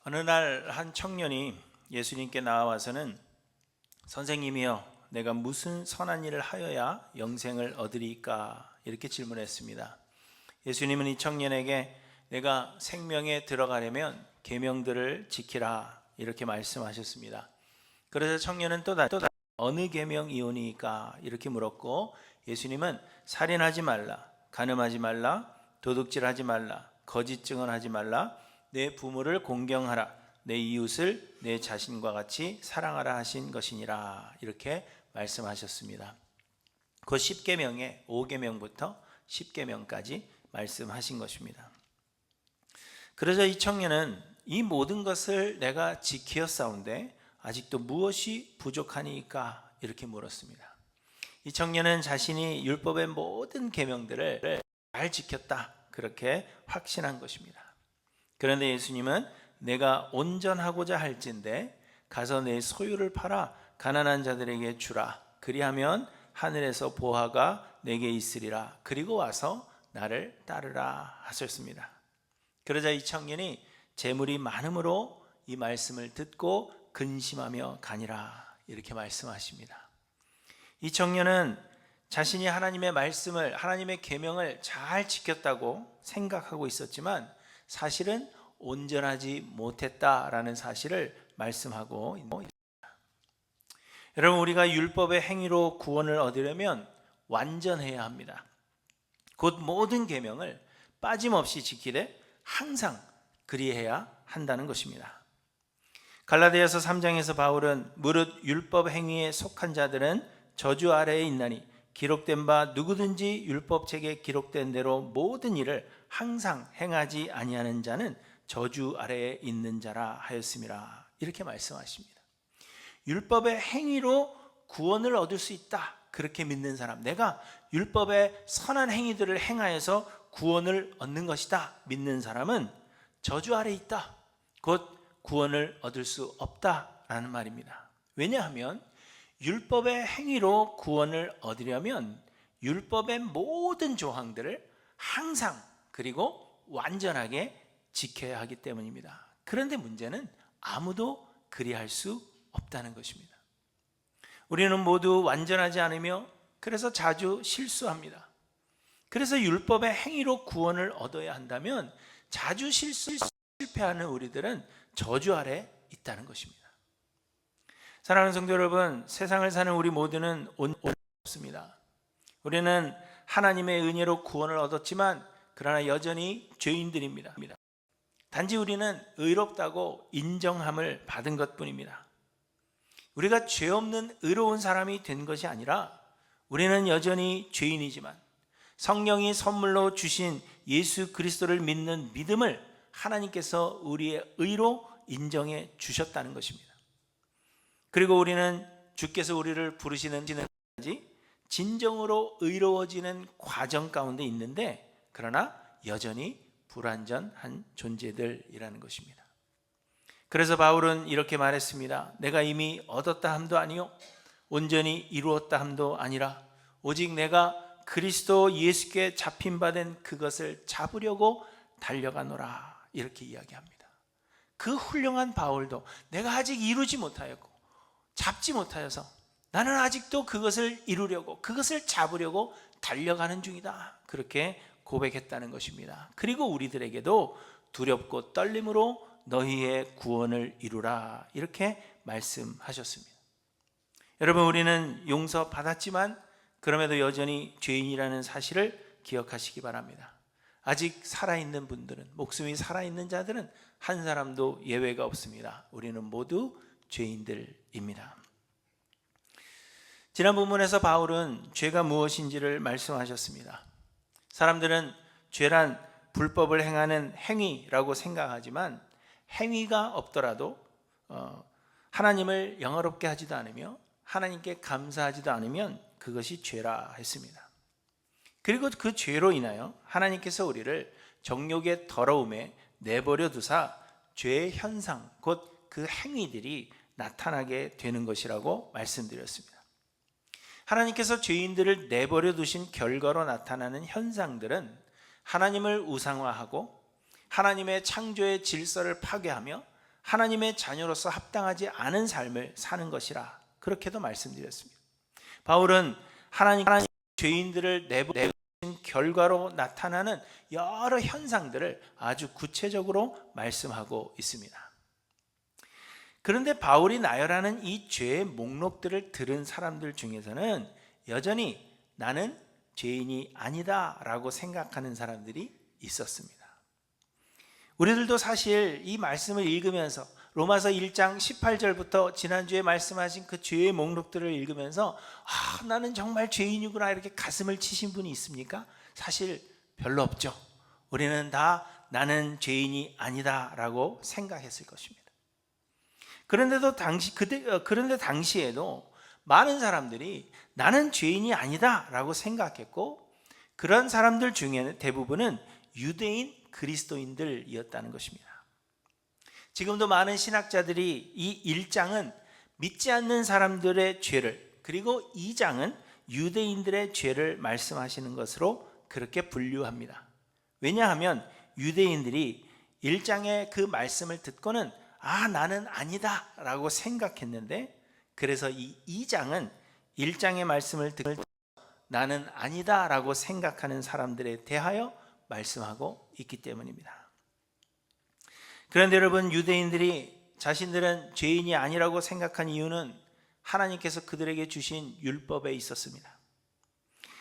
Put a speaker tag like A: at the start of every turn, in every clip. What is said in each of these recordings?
A: 어느 날 한 청년이 예수님께 나와서는 선생님이여, 내가 무슨 선한 일을 하여야 영생을 얻으리까? 이렇게 질문했습니다. 예수님은 이 청년에게 내가 생명에 들어가려면 계명들을 지키라 이렇게 말씀하셨습니다. 그래서 청년은 또 어느 계명이오니까 이렇게 물었고, 예수님은 살인하지 말라, 간음하지 말라, 도둑질하지 말라, 거짓 증언하지 말라, 내 부모를 공경하라, 내 이웃을 내 자신과 같이 사랑하라 하신 것이니라 이렇게 말씀하셨습니다. 그 10계명에 5계명부터 10계명까지 말씀하신 것입니다. 그래서 이 청년은 이 모든 것을 내가 지키었사온데 아직도 무엇이 부족하니까 이렇게 물었습니다. 이 청년은 자신이 율법의 모든 계명들을 잘 지켰다 그렇게 확신한 것입니다. 그런데 예수님은 내가 온전하고자 할진대 가서 내 소유를 팔아 가난한 자들에게 주라, 그리하면 하늘에서 보화가 내게 있으리라, 그리고 와서 나를 따르라 하셨습니다. 그러자 이 청년이 재물이 많음으로 이 말씀을 듣고 근심하며 가니라 이렇게 말씀하십니다. 이 청년은 자신이 하나님의 말씀을, 하나님의 계명을 잘 지켰다고 생각하고 있었지만 사실은 온전하지 못했다라는 사실을 말씀하고 있습니다. 여러분, 우리가 율법의 행위로 구원을 얻으려면 완전해야 합니다. 곧 모든 계명을 빠짐없이 지키되 항상 그리해야 한다는 것입니다. 갈라디아서 3장에서 바울은 무릇 율법 행위에 속한 자들은 저주 아래에 있나니 기록된 바 누구든지 율법책에 기록된 대로 모든 일을 항상 행하지 아니하는 자는 저주 아래에 있는 자라 하였음이라 이렇게 말씀하십니다. 율법의 행위로 구원을 얻을 수 있다 그렇게 믿는 사람, 내가 율법의 선한 행위들을 행하여서 구원을 얻는 것이다 믿는 사람은 저주 아래에 있다, 곧 구원을 얻을 수 없다라는 말입니다. 왜냐하면 율법의 행위로 구원을 얻으려면 율법의 모든 조항들을 항상 그리고 완전하게 지켜야 하기 때문입니다. 그런데 문제는 아무도 그리할 수 없다는 것입니다. 우리는 모두 완전하지 않으며 그래서 자주 실수합니다. 그래서 율법의 행위로 구원을 얻어야 한다면 자주 실패하는 우리들은 저주 아래 있다는 것입니다. 사랑하는 성도 여러분, 세상을 사는 우리 모두는 없습니다. 우리는 하나님의 은혜로 구원을 얻었지만 그러나 여전히 죄인들입니다. 단지 우리는 의롭다고 인정함을 받은 것뿐입니다. 우리가 죄 없는 의로운 사람이 된 것이 아니라 우리는 여전히 죄인이지만 성령이 선물로 주신 예수 그리스도를 믿는 믿음을 하나님께서 우리의 의로 인정해 주셨다는 것입니다. 그리고 우리는 주께서 우리를 부르시는 지금까지 진정으로 의로워지는 과정 가운데 있는데 그러나 여전히 불완전한 존재들이라는 것입니다. 그래서 바울은 이렇게 말했습니다. 내가 이미 얻었다 함도 아니요 온전히 이루었다 함도 아니라 오직 내가 그리스도 예수께 잡힌 바 된 그것을 잡으려고 달려가노라 이렇게 이야기합니다. 그 훌륭한 바울도 내가 아직 이루지 못하였고 잡지 못하여서 나는 아직도 그것을 이루려고, 그것을 잡으려고 달려가는 중이다 그렇게 고백했다는 것입니다. 그리고 우리들에게도 두렵고 떨림으로 너희의 구원을 이루라 이렇게 말씀하셨습니다. 여러분, 우리는 용서받았지만 그럼에도 여전히 죄인이라는 사실을 기억하시기 바랍니다. 아직 살아있는 분들은, 목숨이 살아있는 자들은 한 사람도 예외가 없습니다. 우리는 모두 죄인들입니다. 지난 본문에서 바울은 죄가 무엇인지를 말씀하셨습니다. 사람들은 죄란 불법을 행하는 행위라고 생각하지만 행위가 없더라도 하나님을 영화롭게 하지도 않으며 하나님께 감사하지도 않으면 그것이 죄라 했습니다. 그리고 그 죄로 인하여 하나님께서 우리를 정욕의 더러움에 내버려 두사 죄의 현상, 곧 그 행위들이 나타나게 되는 것이라고 말씀드렸습니다. 하나님께서 죄인들을 내버려 두신 결과로 나타나는 현상들은 하나님을 우상화하고 하나님의 창조의 질서를 파괴하며 하나님의 자녀로서 합당하지 않은 삶을 사는 것이라 그렇게도 말씀드렸습니다. 바울은 하나님 죄인들을 내보내신 결과로 나타나는 여러 현상들을 아주 구체적으로 말씀하고 있습니다. 그런데 바울이 나열하는 이 죄의 목록들을 들은 사람들 중에서는 여전히 나는 죄인이 아니다 라고 생각하는 사람들이 있었습니다. 우리들도 사실 이 말씀을 읽으면서 로마서 1장 18절부터 지난주에 말씀하신 그 죄의 목록들을 읽으면서 나는 정말 죄인이구나 이렇게 가슴을 치신 분이 있습니까? 사실 별로 없죠. 우리는 다 나는 죄인이 아니다 라고 생각했을 것입니다. 그런데 당시에도 많은 사람들이 나는 죄인이 아니다 라고 생각했고, 그런 사람들 중에는 대부분은 유대인 그리스도인들이었다는 것입니다. 지금도 많은 신학자들이 이 1장은 믿지 않는 사람들의 죄를, 그리고 2장은 유대인들의 죄를 말씀하시는 것으로 그렇게 분류합니다. 왜냐하면 유대인들이 1장의 그 말씀을 듣고는 나는 아니다 라고 생각했는데, 그래서 이 2장은 1장의 말씀을 듣고 나는 아니다 라고 생각하는 사람들에 대하여 말씀하고 있기 때문입니다. 그런데 여러분, 유대인들이 자신들은 죄인이 아니라고 생각한 이유는 하나님께서 그들에게 주신 율법에 있었습니다.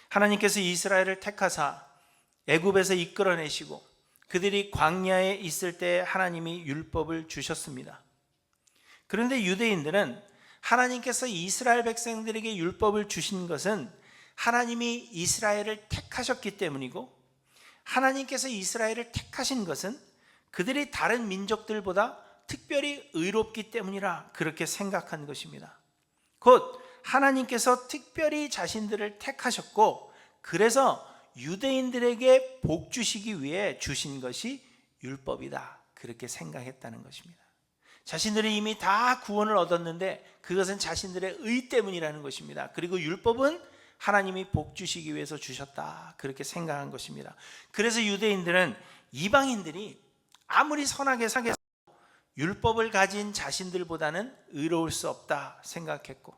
A: 하나님께서 이스라엘을 택하사 애굽에서 이끌어내시고 그들이 광야에 있을 때 하나님이 율법을 주셨습니다. 그런데 유대인들은 하나님께서 이스라엘 백성들에게 율법을 주신 것은 하나님이 이스라엘을 택하셨기 때문이고, 하나님께서 이스라엘을 택하신 것은 그들이 다른 민족들보다 특별히 의롭기 때문이라 그렇게 생각한 것입니다. 곧 하나님께서 특별히 자신들을 택하셨고, 그래서 유대인들에게 복 주시기 위해 주신 것이 율법이다 그렇게 생각했다는 것입니다. 자신들이 이미 다 구원을 얻었는데 그것은 자신들의 의 때문이라는 것입니다. 그리고 율법은 하나님이 복 주시기 위해서 주셨다 그렇게 생각한 것입니다. 그래서 유대인들은 이방인들이 아무리 선하게 살아도 율법을 가진 자신들보다는 의로울 수 없다 생각했고,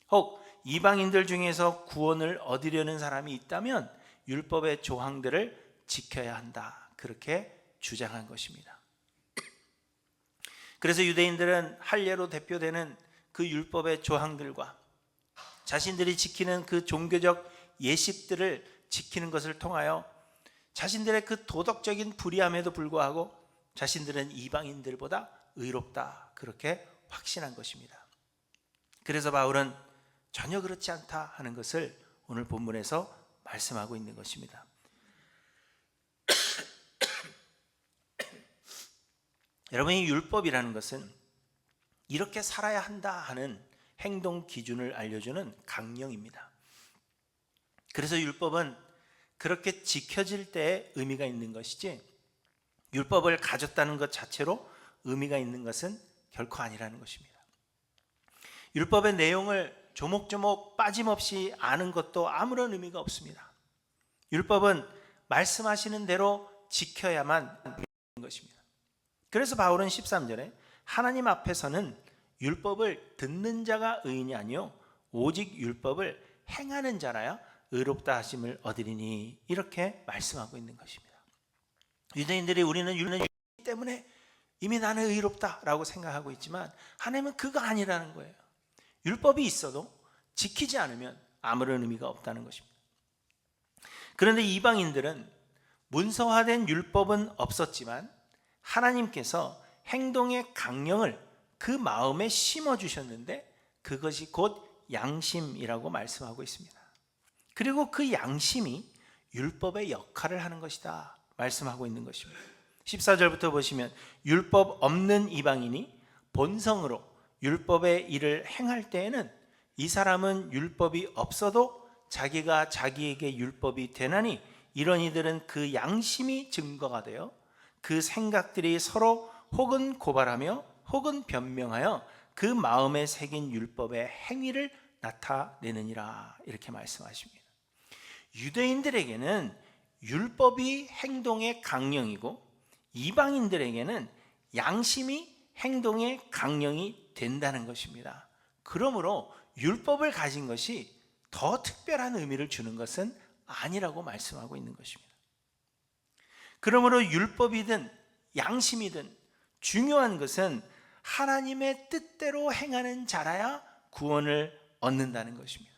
A: 혹 이방인들 중에서 구원을 얻으려는 사람이 있다면 율법의 조항들을 지켜야 한다 그렇게 주장한 것입니다. 그래서 유대인들은 할례로 대표되는 그 율법의 조항들과 자신들이 지키는 그 종교적 예식들을 지키는 것을 통하여 자신들의 그 도덕적인 불의함에도 불구하고 자신들은 이방인들보다 의롭다 그렇게 확신한 것입니다. 그래서 바울은 전혀 그렇지 않다 하는 것을 오늘 본문에서 말씀하고 있는 것입니다. 여러분, 이 율법이라는 것은 이렇게 살아야 한다 하는 행동 기준을 알려주는 강령입니다. 그래서 율법은 그렇게 지켜질 때에 의미가 있는 것이지, 율법을 가졌다는 것 자체로 의미가 있는 것은 결코 아니라는 것입니다. 율법의 내용을 조목조목 빠짐없이 아는 것도 아무런 의미가 없습니다. 율법은 말씀하시는 대로 지켜야만 있는 것입니다. 그래서 바울은 13절에 하나님 앞에서는 율법을 듣는 자가 의인이 아니요 오직 율법을 행하는 자라야 의롭다 하심을 얻으리니 이렇게 말씀하고 있는 것입니다. 유대인들이 우리는 율법 때문에 이미 나는 의롭다라고 생각하고 있지만 하나님은 그거 아니라는 거예요. 율법이 있어도 지키지 않으면 아무런 의미가 없다는 것입니다. 그런데 이방인들은 문서화된 율법은 없었지만 하나님께서 행동의 강령을 그 마음에 심어주셨는데 그것이 곧 양심이라고 말씀하고 있습니다. 그리고 그 양심이 율법의 역할을 하는 것이다 말씀하고 있는 것입니다. 14절부터 보시면 율법 없는 이방인이 본성으로 율법의 일을 행할 때에는 이 사람은 율법이 없어도 자기가 자기에게 율법이 되나니 이런 이들은 그 양심이 증거가 되어 그 생각들이 서로 혹은 고발하며 혹은 변명하여 그 마음에 새긴 율법의 행위를 나타내느니라 이렇게 말씀하십니다. 유대인들에게는 율법이 행동의 강령이고 이방인들에게는 양심이 행동의 강령이 된다는 것입니다. 그러므로 율법을 가진 것이 더 특별한 의미를 주는 것은 아니라고 말씀하고 있는 것입니다. 그러므로 율법이든 양심이든 중요한 것은 하나님의 뜻대로 행하는 자라야 구원을 얻는다는 것입니다.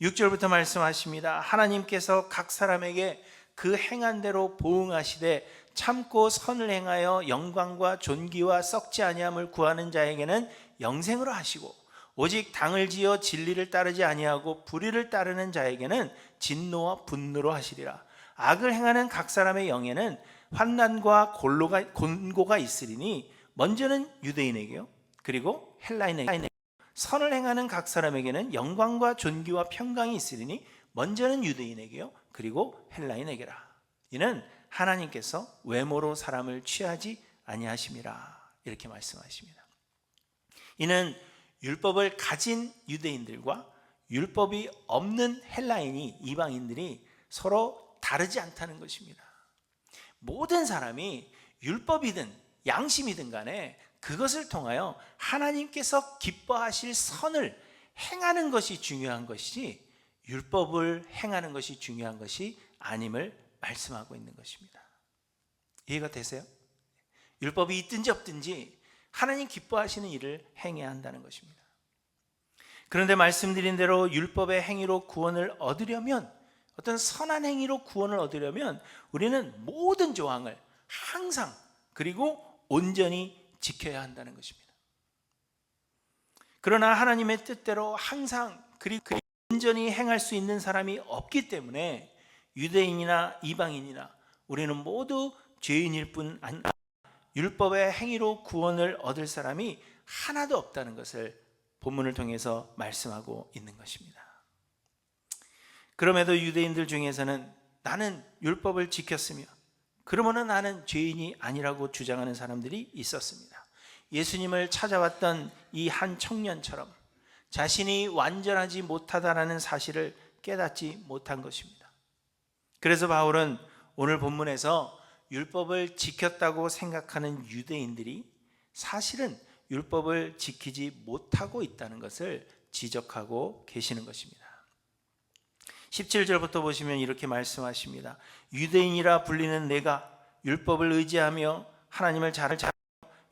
A: 6절부터 말씀하십니다. 하나님께서 각 사람에게 그 행한 대로 보응하시되 참고 선을 행하여 영광과 존귀와 썩지 아니함을 구하는 자에게는 영생으로 하시고 오직 당을 지어 진리를 따르지 아니하고 불의를 따르는 자에게는 진노와 분노로 하시리라. 악을 행하는 각 사람의 영에는 환난과 곤고가 있으리니 먼저는 유대인에게요 그리고 헬라인에게, 선을 행하는 각 사람에게는 영광과 존귀와 평강이 있으리니 먼저는 유대인에게요 그리고 헬라인에게라. 이는 하나님께서 외모로 사람을 취하지 아니하심이라. 이렇게 말씀하십니다. 이는 율법을 가진 유대인들과 율법이 없는 헬라인이, 이방인들이 서로 다르지 않다는 것입니다. 모든 사람이 율법이든 양심이든 간에 그것을 통하여 하나님께서 기뻐하실 선을 행하는 것이 중요한 것이지 율법을 행하는 것이 중요한 것이 아님을 말씀하고 있는 것입니다. 이해가 되세요? 율법이 있든지 없든지 하나님 기뻐하시는 일을 행해야 한다는 것입니다. 그런데 말씀드린 대로 율법의 행위로 구원을 얻으려면, 어떤 선한 행위로 구원을 얻으려면 우리는 모든 조항을 항상 그리고 온전히 지켜야 한다는 것입니다. 그러나 하나님의 뜻대로 항상 그리고 온전히 행할 수 있는 사람이 없기 때문에 유대인이나 이방인이나 우리는 모두 죄인일 뿐 아니라 율법의 행위로 구원을 얻을 사람이 하나도 없다는 것을 본문을 통해서 말씀하고 있는 것입니다. 그럼에도 유대인들 중에서는 나는 율법을 지켰으며 그러므로 나는 죄인이 아니라고 주장하는 사람들이 있었습니다. 예수님을 찾아왔던 이 한 청년처럼 자신이 완전하지 못하다라는 사실을 깨닫지 못한 것입니다. 그래서 바울은 오늘 본문에서 율법을 지켰다고 생각하는 유대인들이 사실은 율법을 지키지 못하고 있다는 것을 지적하고 계시는 것입니다. 17절부터 보시면 이렇게 말씀하십니다. 유대인이라 불리는 내가 율법을 의지하며 하나님을 잘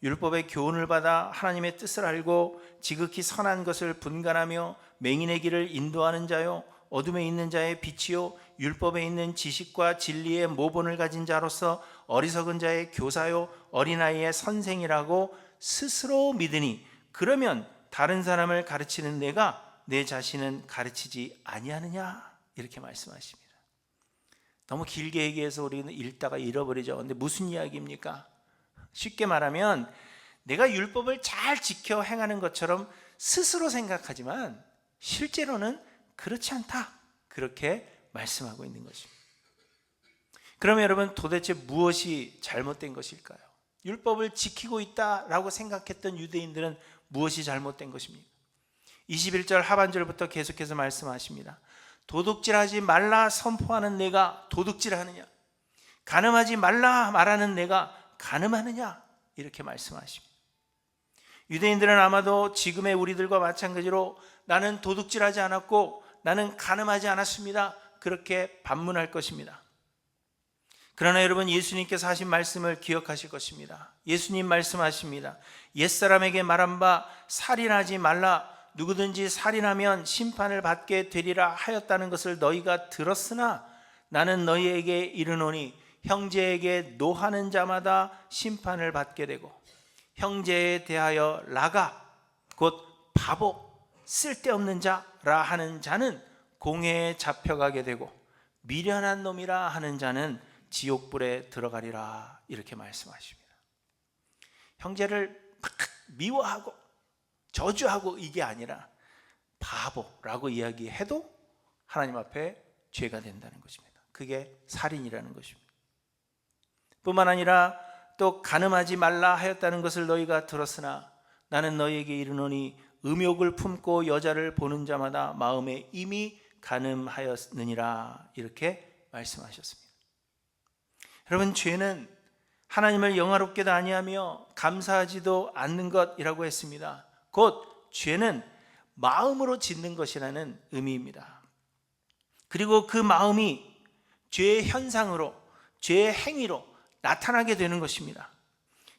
A: 율법의 교훈을 받아 하나님의 뜻을 알고 지극히 선한 것을 분간하며 맹인의 길을 인도하는 자요 어둠에 있는 자의 빛이요 율법에 있는 지식과 진리의 모본을 가진 자로서 어리석은 자의 교사요 어린아이의 선생이라고 스스로 믿으니 그러면 다른 사람을 가르치는 내가 내 자신은 가르치지 아니하느냐. 이렇게 말씀하십니다. 너무 길게 얘기해서 우리는 읽다가 잃어버리죠. 근데 무슨 이야기입니까? 쉽게 말하면 내가 율법을 잘 지켜 행하는 것처럼 스스로 생각하지만 실제로는 그렇지 않다. 그렇게 말씀하고 있는 것입니다. 그러면 여러분 도대체 무엇이 잘못된 것일까요? 율법을 지키고 있다라고 생각했던 유대인들은 무엇이 잘못된 것입니까? 21절 하반절부터 계속해서 말씀하십니다. 도둑질하지 말라 선포하는 내가 도둑질하느냐? 간음하지 말라 말하는 내가 간음하느냐? 이렇게 말씀하십니다. 유대인들은 아마도 지금의 우리들과 마찬가지로 나는 도둑질하지 않았고 나는 간음하지 않았습니다. 그렇게 반문할 것입니다. 그러나 여러분 예수님께서 하신 말씀을 기억하실 것입니다. 예수님 말씀하십니다. 옛사람에게 말한 바 살인하지 말라 누구든지 살인하면 심판을 받게 되리라 하였다는 것을 너희가 들었으나 나는 너희에게 이르노니 형제에게 노하는 자마다 심판을 받게 되고 형제에 대하여 라가 곧 바보 쓸데없는 자라 하는 자는 공회에 잡혀가게 되고 미련한 놈이라 하는 자는 지옥불에 들어가리라. 이렇게 말씀하십니다. 형제를 막 미워하고 저주하고 이게 아니라 바보라고 이야기해도 하나님 앞에 죄가 된다는 것입니다. 그게 살인이라는 것입니다. 뿐만 아니라 또 간음하지 말라 하였다는 것을 너희가 들었으나 나는 너희에게 이르노니 음욕을 품고 여자를 보는 자마다 마음에 이미 간음하였느니라. 이렇게 말씀하셨습니다. 여러분 죄는 하나님을 영화롭게도 아니하며 감사하지도 않는 것이라고 했습니다. 곧 죄는 마음으로 짓는 것이라는 의미입니다. 그리고 그 마음이 죄의 현상으로, 죄의 행위로 나타나게 되는 것입니다.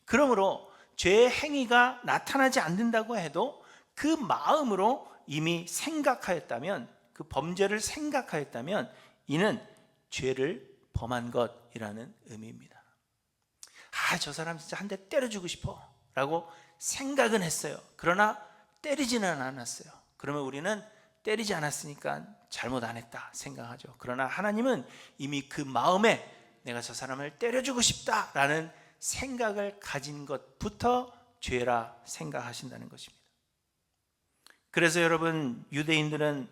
A: 그러므로 죄의 행위가 나타나지 않는다고 해도 그 마음으로 이미 생각하였다면, 그 범죄를 생각하였다면 이는 죄를 범한 것이라는 의미입니다. 저 사람 진짜 한 대 때려주고 싶어 라고 생각은 했어요. 그러나 때리지는 않았어요. 그러면 우리는 때리지 않았으니까 잘못 안 했다 생각하죠. 그러나 하나님은 이미 그 마음에 내가 저 사람을 때려주고 싶다라는 생각을 가진 것부터 죄라 생각하신다는 것입니다. 그래서 여러분, 유대인들은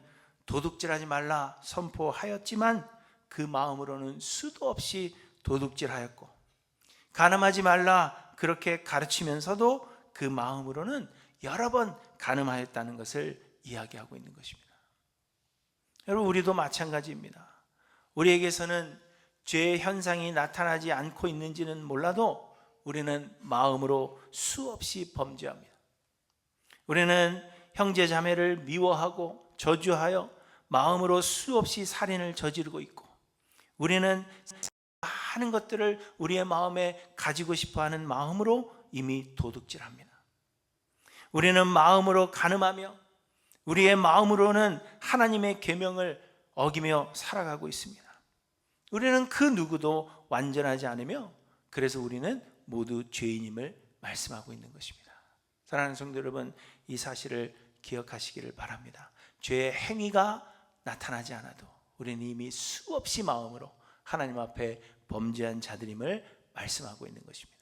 A: 도둑질하지 말라 선포하였지만 그 마음으로는 수도 없이 도둑질하였고, 간음하지 말라 그렇게 가르치면서도 그 마음으로는 여러 번 간음하였다는 것을 이야기하고 있는 것입니다. 여러분, 우리도 마찬가지입니다. 우리에게서는 죄의 현상이 나타나지 않고 있는지는 몰라도 우리는 마음으로 수없이 범죄합니다. 우리는 형제 자매를 미워하고 저주하여 마음으로 수없이 살인을 저지르고 있고, 우리는 많은 것들을 우리의 마음에 가지고 싶어하는 마음으로 이미 도둑질합니다. 우리는 마음으로 간음하며 우리의 마음으로는 하나님의 계명을 어기며 살아가고 있습니다. 우리는 그 누구도 완전하지 않으며, 그래서 우리는 모두 죄인임을 말씀하고 있는 것입니다. 사랑하는 성도 여러분, 이 사실을 기억하시기를 바랍니다. 죄의 행위가 나타나지 않아도 우리는 이미 수없이 마음으로 하나님 앞에 범죄한 자들임을 말씀하고 있는 것입니다.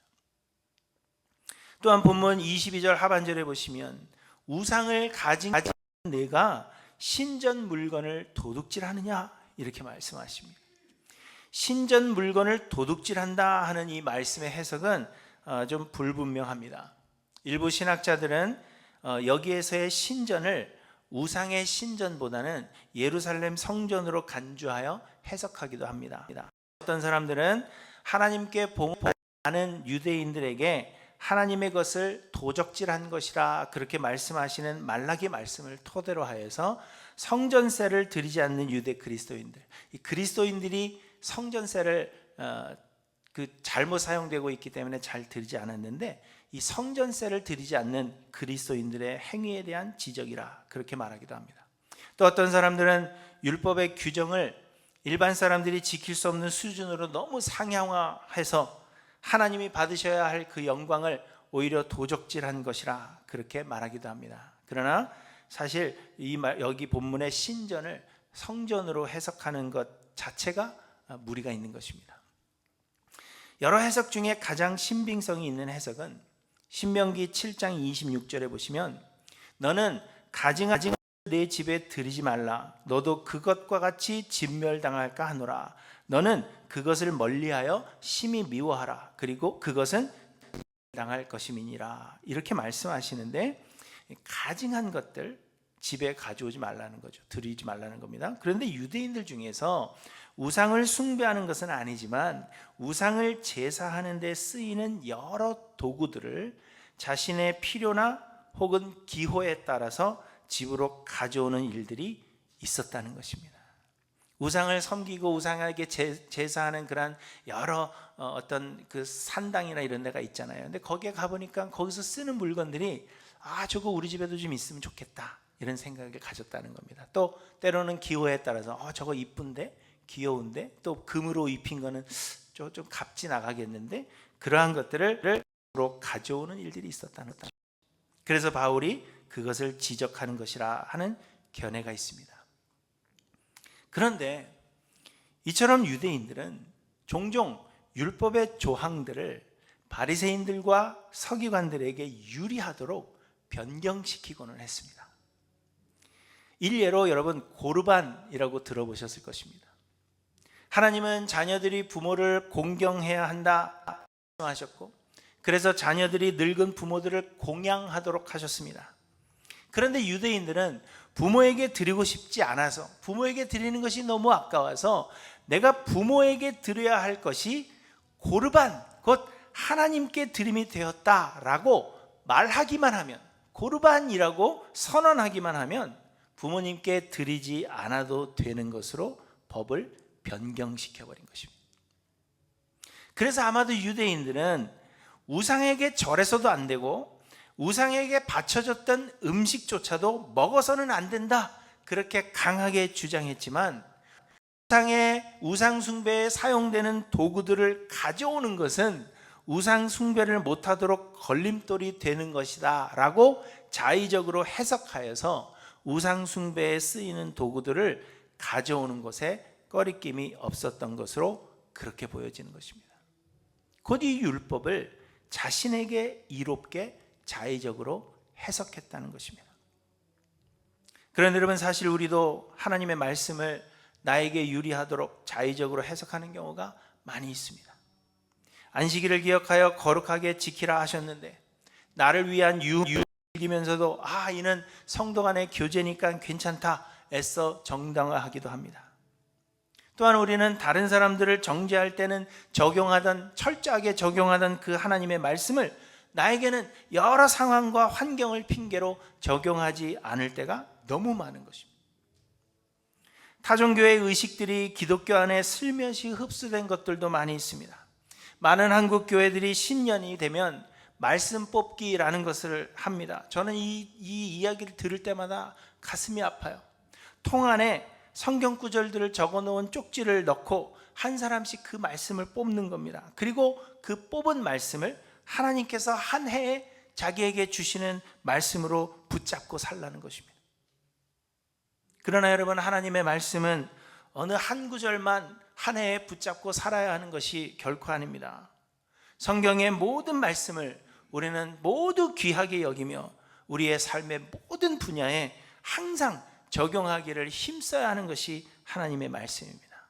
A: 또한 본문 22절 하반절에 보시면 우상을 가진 내가 신전 물건을 도둑질하느냐 이렇게 말씀하십니다. 신전 물건을 도둑질한다 하는 이 말씀의 해석은 좀 불분명합니다. 일부 신학자들은 여기에서의 신전을 우상의 신전보다는 예루살렘 성전으로 간주하여 해석하기도 합니다. 어떤 사람들은 하나님께 봉하는 유대인들에게 하나님의 것을 도적질한 것이라 그렇게 말씀하시는 말라기 말씀을 토대로 하여서 성전세를 드리지 않는 유대 그리스도인들, 이 그리스도인들이 성전세를 잘못 사용되고 있기 때문에 잘 드리지 않았는데, 이 성전세를 드리지 않는 그리스도인들의 행위에 대한 지적이라 그렇게 말하기도 합니다. 또 어떤 사람들은 율법의 규정을 일반 사람들이 지킬 수 없는 수준으로 너무 상향화해서 하나님이 받으셔야 할 그 영광을 오히려 도적질한 것이라 그렇게 말하기도 합니다. 그러나 사실 여기 본문의 신전을 성전으로 해석하는 것 자체가 무리가 있는 것입니다. 여러 해석 중에 가장 신빙성이 있는 해석은 신명기 7장 26절에 보시면 너는 가증한 내 집에 들이지 말라. 너도 그것과 같이 진멸당할까 하노라. 너는 그것을 멀리하여 심히 미워하라. 그리고 그것은 당할 것임이니라. 이렇게 말씀하시는데, 가증한 것들 집에 가져오지 말라는 거죠. 들이지 말라는 겁니다. 그런데 유대인들 중에서 우상을 숭배하는 것은 아니지만 우상을 제사하는 데 쓰이는 여러 도구들을 자신의 필요나 혹은 기호에 따라서 집으로 가져오는 일들이 있었다는 것입니다. 우상을 섬기고 우상에게 제사하는 그런 여러 어떤 그 산당이나 이런 데가 있잖아요. 근데 거기에 가보니까 거기서 쓰는 물건들이 저거 우리 집에도 좀 있으면 좋겠다 이런 생각을 가졌다는 겁니다. 또 때로는 기호에 따라서 저거 이쁜데 귀여운데 또 금으로 입힌 거는 좀 값이 나가겠는데, 그러한 것들을 가져오는 일들이 있었다는 거죠. 그래서 바울이 그것을 지적하는 것이라 하는 견해가 있습니다. 그런데 이처럼 유대인들은 종종 율법의 조항들을 바리새인들과 서기관들에게 유리하도록 변경시키고는 했습니다. 일례로 여러분 고르반이라고 들어보셨을 것입니다. 하나님은 자녀들이 부모를 공경해야 한다 하셨고, 그래서 자녀들이 늙은 부모들을 공양하도록 하셨습니다. 그런데 유대인들은 부모에게 드리고 싶지 않아서, 부모에게 드리는 것이 너무 아까워서 내가 부모에게 드려야 할 것이 고르반, 곧 하나님께 드림이 되었다라고 말하기만 하면, 고르반이라고 선언하기만 하면 부모님께 드리지 않아도 되는 것으로 법을 변경시켜버린 것입니다. 그래서 아마도 유대인들은 우상에게 절해서도 안 되고 우상에게 바쳐졌던 음식조차도 먹어서는 안 된다, 그렇게 강하게 주장했지만 우상 숭배에 사용되는 도구들을 가져오는 것은 우상 숭배를 못하도록 걸림돌이 되는 것이다 라고 자의적으로 해석하여서 우상 숭배에 쓰이는 도구들을 가져오는 것에 꺼리낌이 없었던 것으로 그렇게 보여지는 것입니다. 곧 이 율법을 자신에게 이롭게 자의적으로 해석했다는 것입니다. 그런데 여러분, 사실 우리도 하나님의 말씀을 나에게 유리하도록 자의적으로 해석하는 경우가 많이 있습니다. 안식일을 기억하여 거룩하게 지키라 하셨는데 나를 위한 즐기면서도 이는 성도 간의 교제니까 괜찮다 애써 정당화하기도 합니다. 또한 우리는 다른 사람들을 정죄할 때는 철저하게 적용하던 그 하나님의 말씀을 나에게는 여러 상황과 환경을 핑계로 적용하지 않을 때가 너무 많은 것입니다. 타종교의 의식들이 기독교 안에 슬며시 흡수된 것들도 많이 있습니다. 많은 한국 교회들이 신년이 되면 말씀 뽑기라는 것을 합니다. 저는 이 이야기를 들을 때마다 가슴이 아파요. 통 안에 성경 구절들을 적어놓은 쪽지를 넣고 한 사람씩 그 말씀을 뽑는 겁니다. 그리고 그 뽑은 말씀을 하나님께서 한 해에 자기에게 주시는 말씀으로 붙잡고 살라는 것입니다. 그러나 여러분, 하나님의 말씀은 어느 한 구절만 한 해에 붙잡고 살아야 하는 것이 결코 아닙니다. 성경의 모든 말씀을 우리는 모두 귀하게 여기며 우리의 삶의 모든 분야에 항상 적용하기를 힘써야 하는 것이 하나님의 말씀입니다.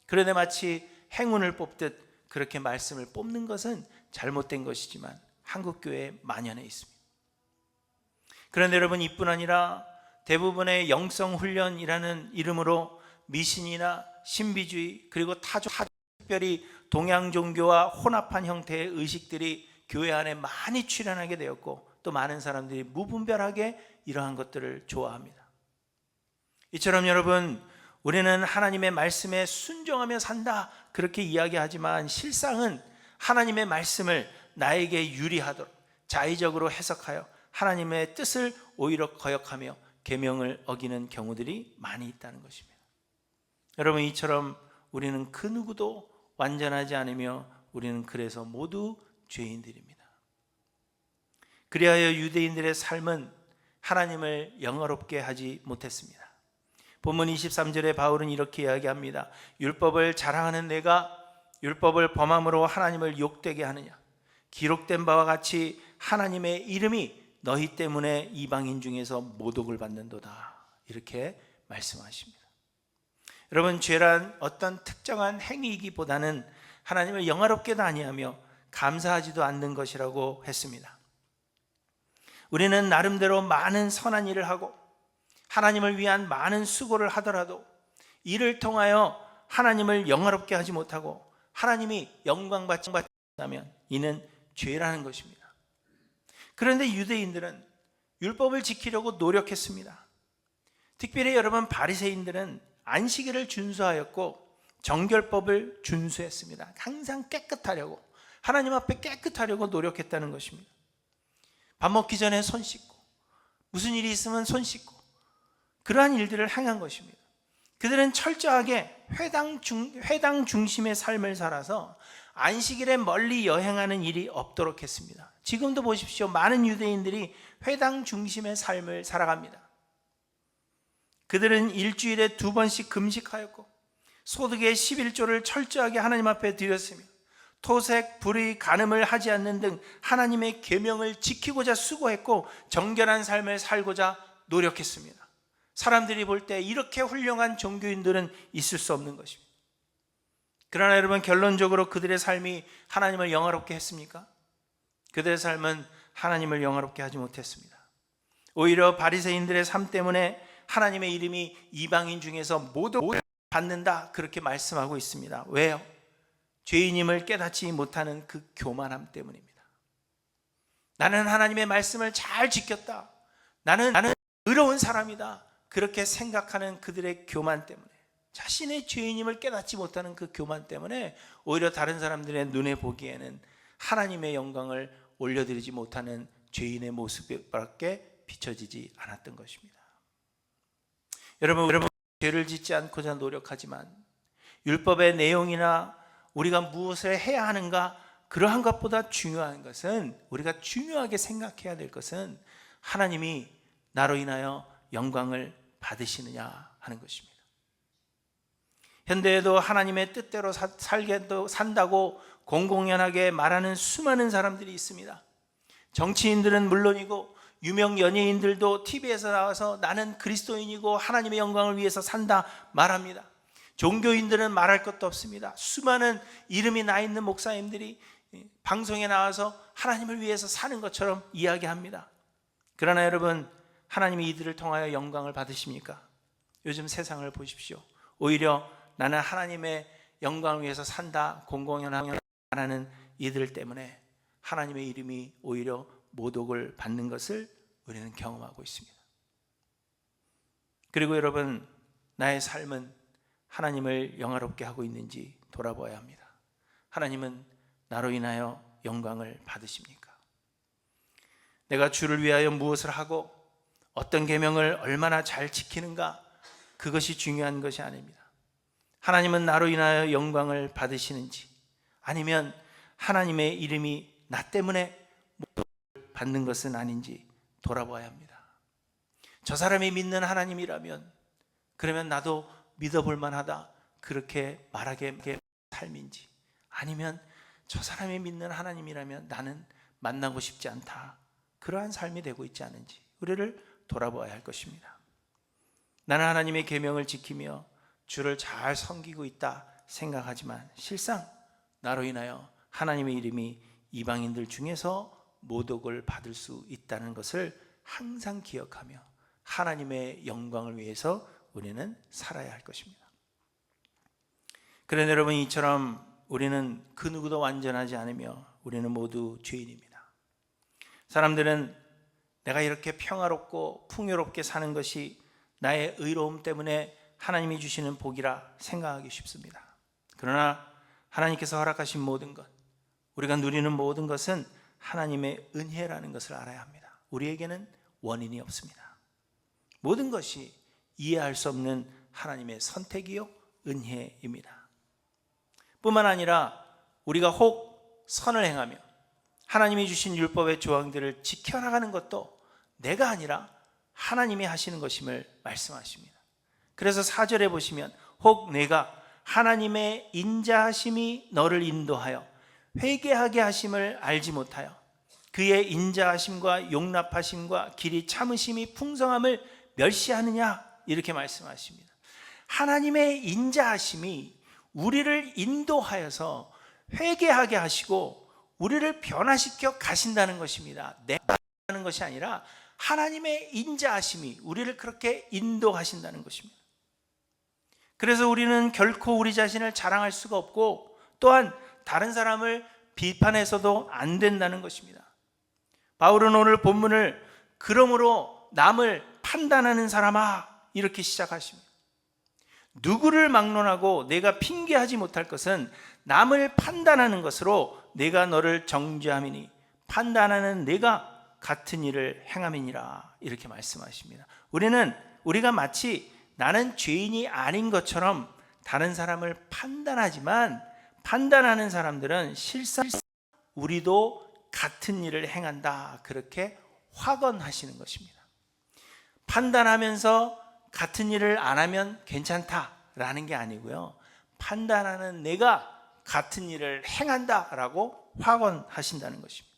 A: 그런데 마치 행운을 뽑듯 그렇게 말씀을 뽑는 것은 잘못된 것이지만 한국교회에 만연해 있습니다. 그런데 여러분, 이뿐 아니라 대부분의 영성훈련이라는 이름으로 미신이나 신비주의, 그리고 특별히 동양 종교와 혼합한 형태의 의식들이 교회 안에 많이 출현하게 되었고, 또 많은 사람들이 무분별하게 이러한 것들을 좋아합니다. 이처럼 여러분, 우리는 하나님의 말씀에 순종하며 산다 그렇게 이야기하지만 실상은 하나님의 말씀을 나에게 유리하도록 자의적으로 해석하여 하나님의 뜻을 오히려 거역하며 계명을 어기는 경우들이 많이 있다는 것입니다. 여러분, 이처럼 우리는 그 누구도 완전하지 않으며 우리는 그래서 모두 죄인들입니다. 그리하여 유대인들의 삶은 하나님을 영화롭게 하지 못했습니다. 본문 23절에 바울은 이렇게 이야기합니다. 율법을 자랑하는 내가 율법을 범함으로 하나님을 욕되게 하느냐? 기록된 바와 같이 하나님의 이름이 너희 때문에 이방인 중에서 모독을 받는도다, 이렇게 말씀하십니다. 여러분, 죄란 어떤 특정한 행위이기보다는 하나님을 영화롭게도 아니하며 감사하지도 않는 것이라고 했습니다. 우리는 나름대로 많은 선한 일을 하고 하나님을 위한 많은 수고를 하더라도 이를 통하여 하나님을 영화롭게 하지 못하고 하나님이 영광받지 못한다면 이는 죄라는 것입니다. 그런데 유대인들은 율법을 지키려고 노력했습니다. 특별히 여러분, 바리새인들은 안식일을 준수하였고 정결법을 준수했습니다. 항상 깨끗하려고, 하나님 앞에 깨끗하려고 노력했다는 것입니다. 밥 먹기 전에 손 씻고, 무슨 일이 있으면 손 씻고, 그러한 일들을 행한 것입니다. 그들은 철저하게 회당 중심의 삶을 살아서 안식일에 멀리 여행하는 일이 없도록 했습니다. 지금도 보십시오. 많은 유대인들이 회당 중심의 삶을 살아갑니다. 그들은 일주일에 2번씩 금식하였고 소득의 11조를 철저하게 하나님 앞에 드렸으며 토색, 불의, 간음을 하지 않는 등 하나님의 계명을 지키고자 수고했고 정결한 삶을 살고자 노력했습니다. 사람들이 볼 때 이렇게 훌륭한 종교인들은 있을 수 없는 것입니다. 그러나 여러분, 결론적으로 그들의 삶이 하나님을 영화롭게 했습니까? 그들의 삶은 하나님을 영화롭게 하지 못했습니다. 오히려 바리새인들의 삶 때문에 하나님의 이름이 이방인 중에서 모두 받는다, 그렇게 말씀하고 있습니다. 왜요? 죄인임을 깨닫지 못하는 그 교만함 때문입니다. 나는 하나님의 말씀을 잘 지켰다, 나는 의로운 사람이다, 그렇게 생각하는 그들의 교만 때문에, 자신의 죄인임을 깨닫지 못하는 그 교만 때문에 오히려 다른 사람들의 눈에 보기에는 하나님의 영광을 올려드리지 못하는 죄인의 모습밖에 비춰지지 않았던 것입니다. 여러분 죄를 짓지 않고자 노력하지만 율법의 내용이나 우리가 무엇을 해야 하는가, 그러한 것보다 중요한 것은, 우리가 중요하게 생각해야 될 것은 하나님이 나로 인하여 영광을 받으시느냐 하는 것입니다. 현대에도 하나님의 뜻대로 산다고 공공연하게 말하는 수많은 사람들이 있습니다. 정치인들은 물론이고 유명 연예인들도 TV에서 나와서 나는 그리스도인이고 하나님의 영광을 위해서 산다 말합니다. 종교인들은 말할 것도 없습니다. 수많은 이름이 나 있는 목사님들이 방송에 나와서 하나님을 위해서 사는 것처럼 이야기합니다. 그러나 여러분, 하나님이 이들을 통하여 영광을 받으십니까? 요즘 세상을 보십시오. 오히려 나는 하나님의 영광을 위해서 산다 공공연하게 말하는 이들 때문에 하나님의 이름이 오히려 모독을 받는 것을 우리는 경험하고 있습니다. 그리고 여러분, 나의 삶은 하나님을 영화롭게 하고 있는지 돌아봐야 합니다. 하나님은 나로 인하여 영광을 받으십니까? 내가 주를 위하여 무엇을 하고 어떤 계명을 얼마나 잘 지키는가, 그것이 중요한 것이 아닙니다. 하나님은 나로 인하여 영광을 받으시는지, 아니면 하나님의 이름이 나 때문에 받는 것은 아닌지 돌아봐야 합니다. 저 사람이 믿는 하나님이라면 그러면 나도 믿어볼 만하다, 그렇게 말하게 삶인지, 아니면 저 사람이 믿는 하나님이라면 나는 만나고 싶지 않다, 그러한 삶이 되고 있지 않은지 우리를 돌아봐야 할 것입니다. 나는 하나님의 계명을 지키며 주를 잘 섬기고 있다 생각하지만 실상 나로 인하여 하나님의 이름이 이방인들 중에서 모독을 받을 수 있다는 것을 항상 기억하며 하나님의 영광을 위해서 우리는 살아야 할 것입니다. 그런데 여러분, 이처럼 우리는 그 누구도 완전하지 않으며 우리는 모두 죄인입니다. 사람들은 내가 이렇게 평화롭고 풍요롭게 사는 것이 나의 의로움 때문에 하나님이 주시는 복이라 생각하기 쉽습니다. 그러나 하나님께서 허락하신 모든 것, 우리가 누리는 모든 것은 하나님의 은혜라는 것을 알아야 합니다. 우리에게는 원인이 없습니다. 모든 것이 이해할 수 없는 하나님의 선택이요 은혜입니다. 뿐만 아니라 우리가 혹 선을 행하며 하나님이 주신 율법의 조항들을 지켜나가는 것도 내가 아니라 하나님이 하시는 것임을 말씀하십니다. 그래서 4절에 보시면 혹 내가 하나님의 인자하심이 너를 인도하여 회개하게 하심을 알지 못하여 그의 인자하심과 용납하심과 길이 참으심이 풍성함을 멸시하느냐, 이렇게 말씀하십니다. 하나님의 인자하심이 우리를 인도하여서 회개하게 하시고 우리를 변화시켜 가신다는 것입니다. 내가 하는 것이 아니라 하나님의 인자하심이 우리를 그렇게 인도하신다는 것입니다. 그래서 우리는 결코 우리 자신을 자랑할 수가 없고 또한 다른 사람을 비판해서도 안 된다는 것입니다. 바울은 오늘 본문을 그러므로 남을 판단하는 사람아, 이렇게 시작하십니다. 누구를 막론하고 내가 핑계하지 못할 것은 남을 판단하는 것으로 내가 너를 정죄함이니 판단하는 내가 같은 일을 행함이니라, 이렇게 말씀하십니다. 우리가 마치 나는 죄인이 아닌 것처럼 다른 사람을 판단하지만 판단하는 사람들은 실상 우리도 같은 일을 행한다, 그렇게 확언하시는 것입니다. 판단하면서 같은 일을 안 하면 괜찮다라는 게 아니고요, 판단하는 내가 같은 일을 행한다라고 확언하신다는 것입니다.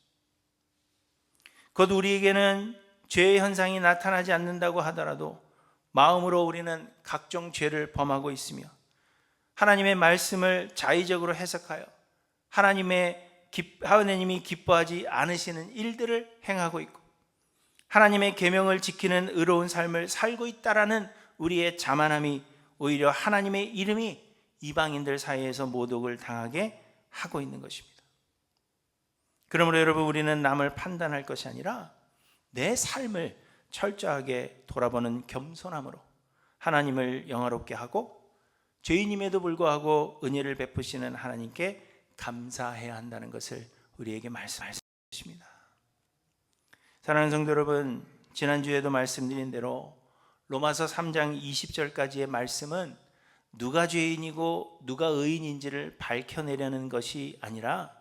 A: 곧 우리에게는 죄의 현상이 나타나지 않는다고 하더라도 마음으로 우리는 각종 죄를 범하고 있으며 하나님의 말씀을 자의적으로 해석하여 하나님이 기뻐하지 않으시는 일들을 행하고 있고 하나님의 계명을 지키는 의로운 삶을 살고 있다라는 우리의 자만함이 오히려 하나님의 이름이 이방인들 사이에서 모독을 당하게 하고 있는 것입니다. 그러므로 여러분, 우리는 남을 판단할 것이 아니라 내 삶을 철저하게 돌아보는 겸손함으로 하나님을 영화롭게 하고 죄인임에도 불구하고 은혜를 베푸시는 하나님께 감사해야 한다는 것을 우리에게 말씀하십니다. 사랑하는 성도 여러분, 지난주에도 말씀드린 대로 로마서 3장 20절까지의 말씀은 누가 죄인이고 누가 의인인지를 밝혀내려는 것이 아니라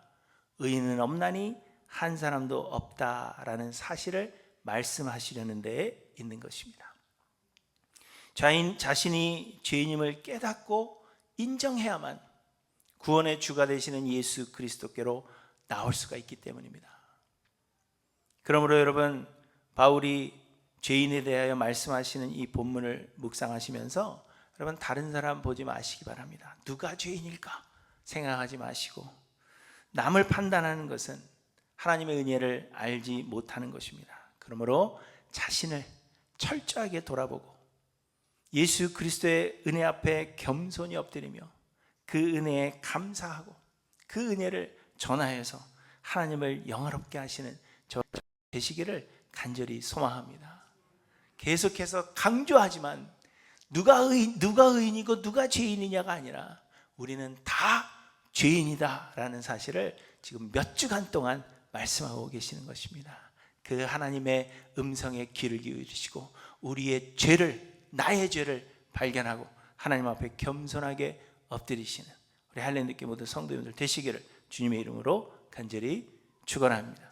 A: 의인은 없나니 한 사람도 없다라는 사실을 말씀하시려는 데에 있는 것입니다. 자신이 죄인임을 깨닫고 인정해야만 구원의 주가 되시는 예수 그리스도께로 나올 수가 있기 때문입니다. 그러므로 여러분, 바울이 죄인에 대하여 말씀하시는 이 본문을 묵상하시면서 여러분, 다른 사람 보지 마시기 바랍니다. 누가 죄인일까 생각하지 마시고, 남을 판단하는 것은 하나님의 은혜를 알지 못하는 것입니다. 그러므로 자신을 철저하게 돌아보고 예수 그리스도의 은혜 앞에 겸손히 엎드리며 그 은혜에 감사하고 그 은혜를 전하여서 하나님을 영화롭게 하시는 저 되시기를 간절히 소망합니다. 계속해서 강조하지만 누가 의인이고 누가 죄인이냐가 아니라 우리는 다 죄인이다라는 사실을 지금 몇 주간 동안 말씀하고 계시는 것입니다. 그 하나님의 음성에 귀를 기울이시고 우리의 죄를, 나의 죄를 발견하고 하나님 앞에 겸손하게 엎드리시는 우리 할례 느낌 모든 성도님들 되시기를 주님의 이름으로 간절히 축원합니다.